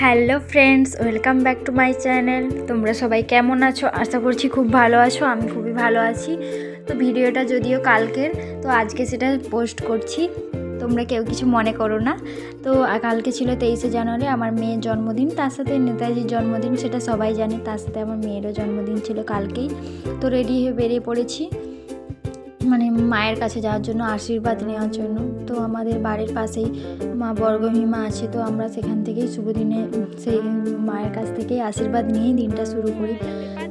Hello friends, welcome back to my channel. তোমরা সবাই কেমন আছো? আশা করছি খুব ভালো আছো। আমি খুবই ভালো আছি। তো ভিডিওটা যদিও কালকের, তো আজকে সেটা পোস্ট করছি, তোমরা কেউ কিছু মনে করো না। তো কালকে ছিল 23শে জানুয়ারি, আমার মেয়ের জন্মদিন। তার সাথে নেতাজির জন্মদিন, সেটা সবাই জানে। তার সাথে আমার মেয়েরও জন্মদিন ছিল কালকেই। তো রেডি হয়ে বেরিয়ে পড়েছি মানে মায়ের কাছে যাওয়ার জন্য, আশীর্বাদ নেওয়ার জন্য। তো আমাদের বাড়ির পাশেই মা বর্গভীমা আছে, তো আমরা সেখান থেকেই শুভ দিনে সেই মায়ের কাছ থেকেই আশীর্বাদ নিয়েই দিনটা শুরু করি।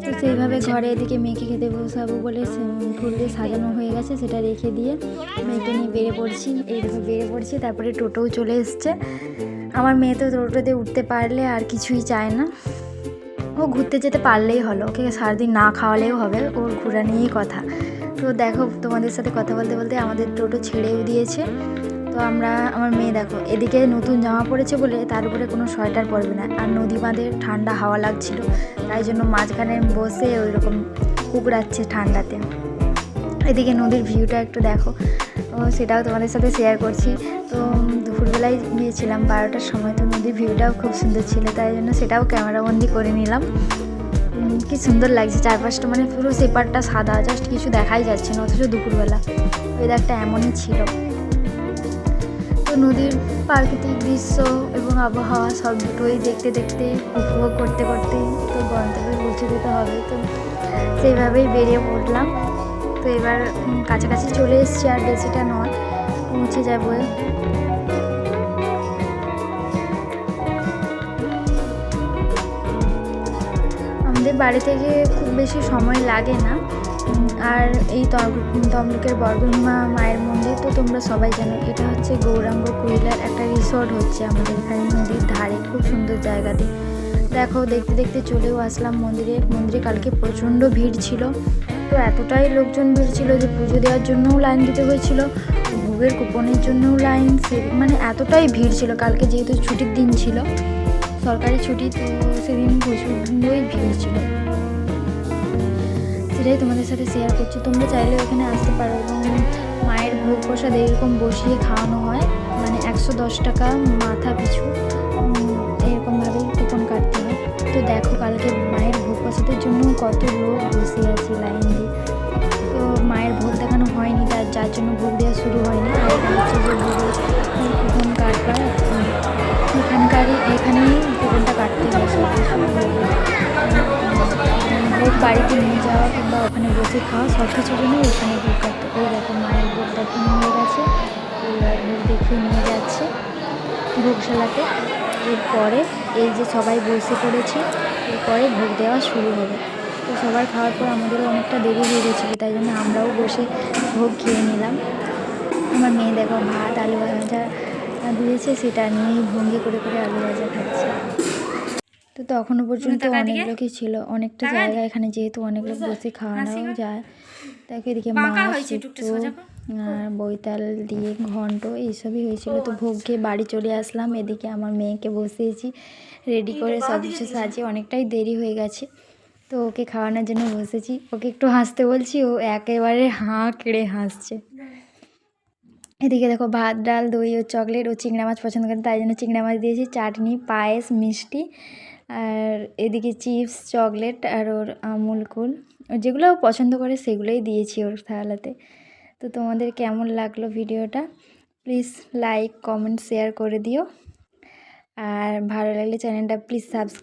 তো সেইভাবে ঘরে এদিকে মেয়েকে খেতে বসাবো বলে ফুল দিয়ে সাজানো হয়ে গেছে, সেটা রেখে দিয়ে মেয়েকে নিয়ে বেরিয়ে পড়ছি। এইভাবে বেরিয়ে পড়ছি, তারপরে টোটোও চলে এসছে। আমার মেয়ে তো টোটোতে উঠতে পারলে আর কিছুই চায় না, ও ঘুরতে যেতে পারলেই হলো, ওকে সারাদিন না খাওয়ালেও হবে, ওর ঘোরা নিয়েই কথা। তো দেখো, তোমাদের সাথে কথা বলতে বলতে আমাদের টোটো ছেড়েও দিয়েছে। তো আমার মেয়ে দেখো এদিকে নতুন জামা পরেছে বলে তার উপরে কোনো সোয়েটার পরবে না, আর নদী বাঁধের ঠান্ডা হাওয়া লাগছিল, তাই জন্য মাঝখানে বসে ওই রকম কুকড়াচ্ছে ঠান্ডাতে। এদিকে নদীর ভিউটা একটু দেখো, সেটাও তোমাদের সাথে শেয়ার করছি। তো দুপুরবেলায় গিয়েছিলাম 12টার সময়, তো নদীর ভিউটাও খুব সুন্দর ছিল, তাই জন্য সেটাও ক্যামেরাবন্দি করে নিলাম। কি সুন্দর লাগছে চারপাশটা, মানে পুরো সেপারটা সাদা, জাস্ট কিছু দেখাই যাচ্ছে না, অথচ দুপুরবেলা ওয়েদারটা এমনই ছিল। তো নদীর প্রাকৃতিক দৃশ্য এবং আবহাওয়া সব দুটোই দেখতে দেখতে উপভোগ করতে করতে তো গন্তব্যে পৌঁছে দিতে হবে। তো সেইভাবেই বেরিয়ে পড়লাম। তো এবার কাছাকাছি চলে এসেছি, আর বেশিটা নয়, পৌঁছে যাবো। আমাদের বাড়ি থেকে খুব বেশি সময় লাগে না। আর এই তমলুকের বর্গভীমা মায়ের মন্দির তো তোমরা সবাই জানো, এটা হচ্ছে গৌরাঙ্গ কুইলার একটা রিসর্ট হচ্ছে আমাদের এখানে নদীর ধারে, খুব সুন্দর জায়গাতে। দেখো দেখতে দেখতে চলেও আসলাম মন্দিরে। কালকে প্রচণ্ড ভিড় ছিল, তো এতটাই লোকজন ভিড় ছিল যে পুজো দেওয়ার জন্যও লাইন দিতে হয়েছিল, ভোগের কুপনের জন্যও লাইন, মানে এতটাই ভিড় ছিল। কালকে যেহেতু ছুটির দিন ছিল, সরকারি ছুটি, তো সেদিন প্রচণ্ডই ভিড় ছিল। সেটাই তোমাদের সাথে শেয়ার করছি। তোমরা চাইলে ওখানে আসতে পারো, এবং মায়ের ভোগ প্রসাদ এরকম বসিয়ে খাওয়ানো হয়, মানে 110 টাকা মাথা পিছু, এরকমভাবেই কুপন কাটতে হয়। তো দেখো কালকে মায়ের ভোগ প্রসাদের জন্য কত লোক বসে আছে লাইন দিয়ে। তো মায়ের ভোগ দেখানো হয়নি, যার জন্য ভোগ দেওয়া শুরু হয়নি। আর হচ্ছে যে ভোগের কুপন কাটবার এখানেই কুপনটা কাটতে হয়। ভোগ বাড়িতে নিয়ে যাওয়া কিংবা ওখানে বসে খাওয়া সব কিছুর জন্য ওখানে ভোগ কাটতে। ওই দেখো মায়ের ভোগ দেখানো হয়ে গেছে, এবার ভোগ দেখিয়ে নিয়ে যাচ্ছে ভোগশালাতে। এরপরে এই যে সবাই বসে পড়েছে, এরপরে ভোগ দেওয়া শুরু হবে। তো সবাই খাওয়ার পর আমাদেরও অনেকটা দেরি হয়ে গেছিলো, তাই জন্য আমরাও বসে ভোগ খেয়ে নিলাম। আমার মেয়ে দেখো ভাত আলু ভাজা দিয়েছে, সেটা নিয়েই ভঙ্গি করে করে আলু ভাজা খাচ্ছে। তো তখনও পর্যন্ত অনেক লোকই ছিল, অনেকটা জায়গা এখানে, যেহেতু অনেক লোক বসে খাওয়ানো যায়। তাকে এদিকে মাছ, শুক্তো আর বৈতাল দিয়ে ঘন্ট এইসবই হয়েছিল। তো ভোগ খেয়ে বাড়ি চলে আসলাম। এদিকে আমার মেয়েকে বসিয়েছি রেডি করে, সব কিছু সাজিয়ে, অনেকটাই দেরি হয়ে গেছে। তো ওকে খাওয়ানোর জন্য বসেছি, ওকে একটু হাসতে বলছি, ও একেবারে হাঁ কেড়ে হাসছে। এদিকে দেখো ভাত, ডাল, দই ও চকলেট, ও চিংড়া মাছ পছন্দ করে, তাই জন্য চিংড়া মাছ দিয়েছি, চাটনি, পায়েস, মিষ্টি, আর এদিকে চিপস, চকলেট, আর ওর আমুল কুল, যেগুলো ও পছন্দ করে সেগুলোই দিয়েছি ওর থালাতে। তো তোমাদের কেমন লাগলো ভিডিওটা? প্লিজ লাইক, কমেন্ট, শেয়ার করে দিও, আর ভালো লাগলে চ্যানেলটা প্লিজ সাবস্ক্রাইব।